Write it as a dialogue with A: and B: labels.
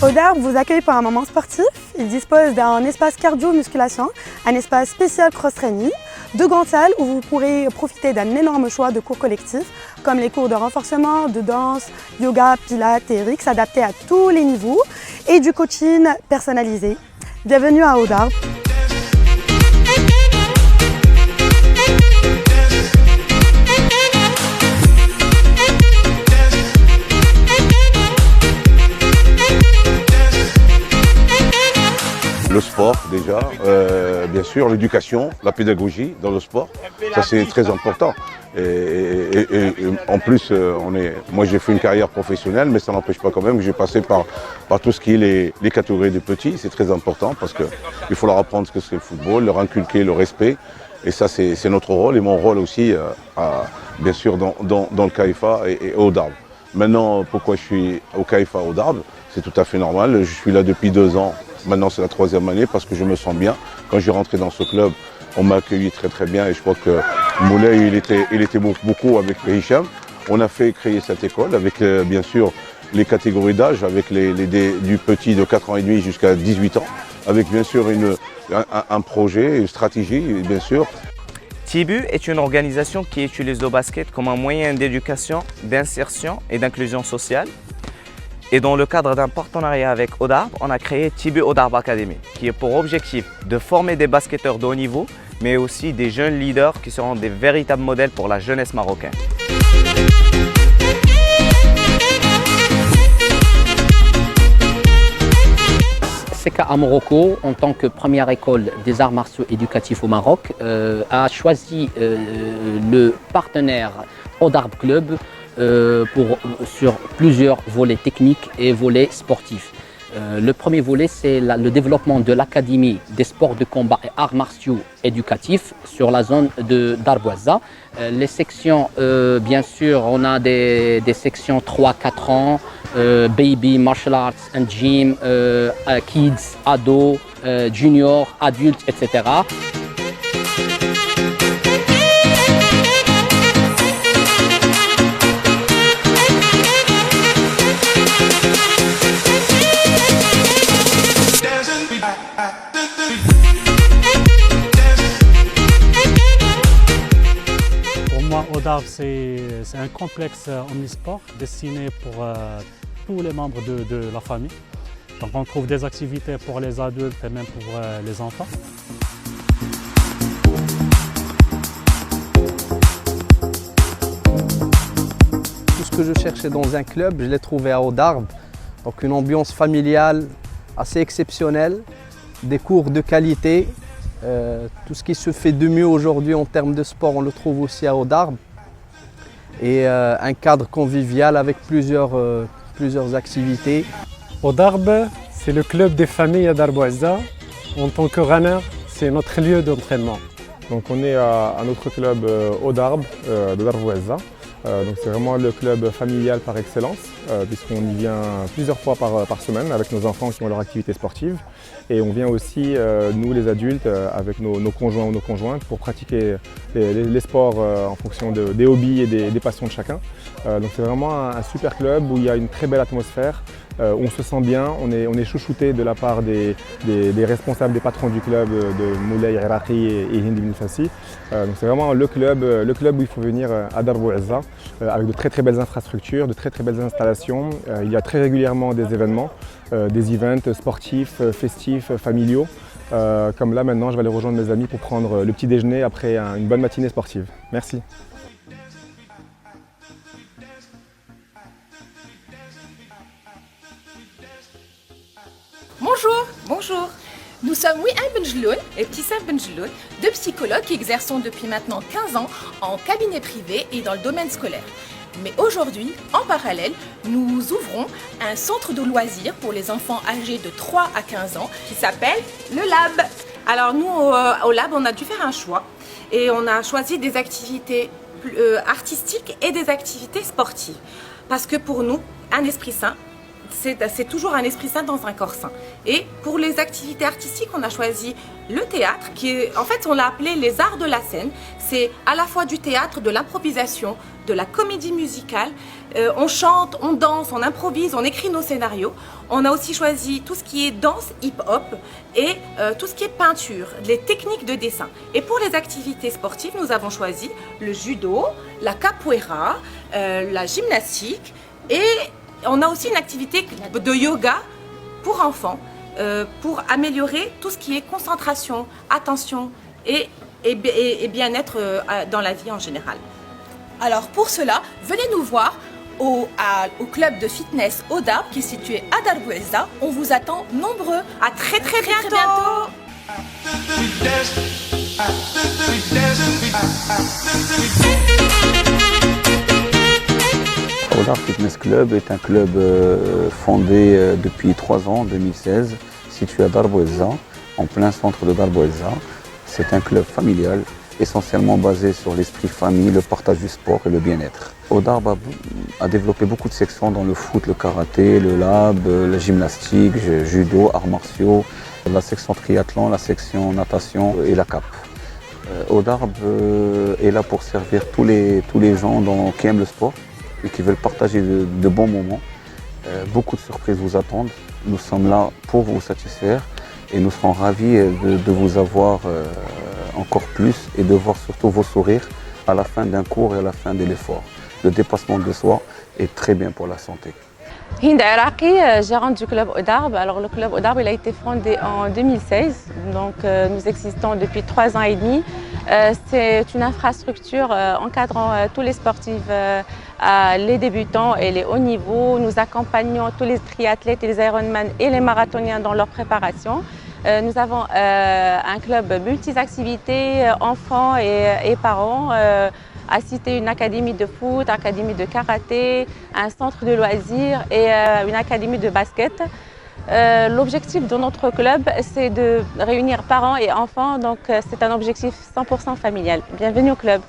A: Au Darb vous accueille pour un moment sportif. Il dispose d'un espace cardio-musculation, un espace spécial cross-training, de grandes salles où vous pourrez profiter d'un énorme choix de cours collectifs, comme les cours de renforcement, de danse, yoga, pilates et RX adaptés à tous les niveaux, et du coaching personnalisé. Bienvenue à Au Darb.
B: Le sport déjà, bien sûr, l'éducation, la pédagogie dans le sport, ça c'est très important. Et en plus, moi j'ai fait une carrière professionnelle, mais ça n'empêche pas quand même que j'ai passé par tout ce qui est les catégories des petits. C'est très important parce qu'il faut leur apprendre ce que c'est le football, leur inculquer le respect. Et ça c'est notre rôle et mon rôle aussi, bien sûr, dans le CAIFA et au Darb. Maintenant, pourquoi je suis au CAIFA au Darb? C'est tout à fait normal, je suis là depuis 2 ans. Maintenant, c'est la 3e année parce que je me sens bien. Quand j'ai rentré dans ce club, on m'a accueilli très très bien et je crois que Moulay, il était beaucoup avec Hicham. On a fait créer cette école avec bien sûr les catégories d'âge, avec du petit de 4 ans et demi jusqu'à 18 ans, avec bien sûr un projet, une stratégie, bien sûr.
C: TIBU est une organisation qui utilise le basket comme un moyen d'éducation, d'insertion et d'inclusion sociale. Et dans le cadre d'un partenariat avec Au Darb, on a créé TIBU Au Darb Academy, qui est pour objectif de former des basketteurs de haut niveau, mais aussi des jeunes leaders qui seront des véritables modèles pour la jeunesse marocaine.
D: CK Morocco, en tant que première école des arts martiaux éducatifs au Maroc, a choisi le partenaire Au Darb Club sur plusieurs volets techniques et volets sportifs. Le premier volet, c'est le développement de l'Académie des sports de combat et arts martiaux éducatifs sur la zone de Darboisa. Les sections, bien sûr, on a des sections 3-4 ans, baby, martial arts and gym, kids, ados, juniors, adultes, etc.
E: Au Darb, c'est un complexe omnisport destiné pour tous les membres de la famille. Donc on trouve des activités pour les adultes et même pour les enfants.
F: Tout ce que je cherchais dans un club, je l'ai trouvé à Au Darb. Donc une ambiance familiale assez exceptionnelle, des cours de qualité. Tout ce qui se fait de mieux aujourd'hui en termes de sport, on le trouve aussi à Au Darb. Et un cadre convivial avec plusieurs activités.
E: Au Darb, c'est le club des familles à Darboisa. En tant que runner, c'est notre lieu d'entraînement.
G: Donc on est à notre club Au Darb de Darboisa. Donc c'est vraiment le club familial par excellence, puisqu'on y vient plusieurs fois par semaine avec nos enfants qui ont leur activité sportive. Et on vient aussi, nous les adultes, avec nos conjoints ou nos conjointes pour pratiquer les sports en fonction des hobbies et des passions de chacun. Donc c'est vraiment un super club où il y a une très belle atmosphère, où on se sent bien, on est chouchouté de la part des responsables, des patrons du club, de Moulay Iraqi et Hindi Bin Fassi. Donc c'est vraiment le club où il faut venir à Darboisa, avec de très belles infrastructures, de très belles installations. Il y a très régulièrement des événements, des events sportifs, festifs, familiaux. Comme là maintenant, je vais aller rejoindre mes amis pour prendre le petit déjeuner après une bonne matinée sportive. Merci.
H: Bonjour. Nous sommes Wihan Benjeloun et Ptissam Benjeloun, 2 psychologues qui exerçons depuis maintenant 15 ans en cabinet privé et dans le domaine scolaire. Mais aujourd'hui, en parallèle, nous ouvrons un centre de loisirs pour les enfants âgés de 3 à 15 ans qui s'appelle le Lab. Alors nous, au Lab, on a dû faire un choix et on a choisi des activités artistiques et des activités sportives. Parce que pour nous, un esprit sain c'est toujours un esprit sain dans un corps sain. Et pour les activités artistiques, on a choisi le théâtre, qui est, en fait, on l'a appelé les arts de la scène. C'est à la fois du théâtre, de l'improvisation, de la comédie musicale. On chante, on danse, on improvise, on écrit nos scénarios. On a aussi choisi tout ce qui est danse, hip-hop et tout ce qui est peinture, les techniques de dessin. Et pour les activités sportives, nous avons choisi le judo, la capoeira, la gymnastique et on a aussi une activité de yoga pour enfants pour améliorer tout ce qui est concentration, attention et bien-être dans la vie en général. Alors pour cela, venez nous voir au club de fitness Odarb qui est situé à Darbouzza. On vous attend nombreux. À très bientôt.
I: Odarb Fitness Club est un club fondé depuis 3 ans, en 2016, situé à Darbouzza, en plein centre de Darbouzza. C'est un club familial, essentiellement basé sur l'esprit famille, le partage du sport et le bien-être. Odarb a développé beaucoup de sections dans le foot, le karaté, le lab, la gymnastique, judo, arts martiaux, la section triathlon, la section natation et la CAP. Odarb est là pour servir tous les gens qui aiment le sport et qui veulent partager de bons moments. Beaucoup de surprises vous attendent. Nous sommes là pour vous satisfaire et nous serons ravis de vous avoir encore plus et de voir surtout vos sourires à la fin d'un cours et à la fin de l'effort. Le dépassement de soi est très bien pour la santé.
J: Hind Araki, gérante du club Odarb. Alors le club Odarb il a été fondé en 2016, donc nous existons depuis 3 ans et demi. C'est une infrastructure encadrant tous les sportifs, les débutants et les hauts niveaux. Nous accompagnons tous les triathlètes et les Ironman et les marathoniens dans leur préparation. Nous avons un club multi-activités, enfants et parents. À citer une académie de foot, académie de karaté, un centre de loisirs et une académie de basket. L'objectif de notre club, c'est de réunir parents et enfants, donc c'est un objectif 100% familial. Bienvenue au club.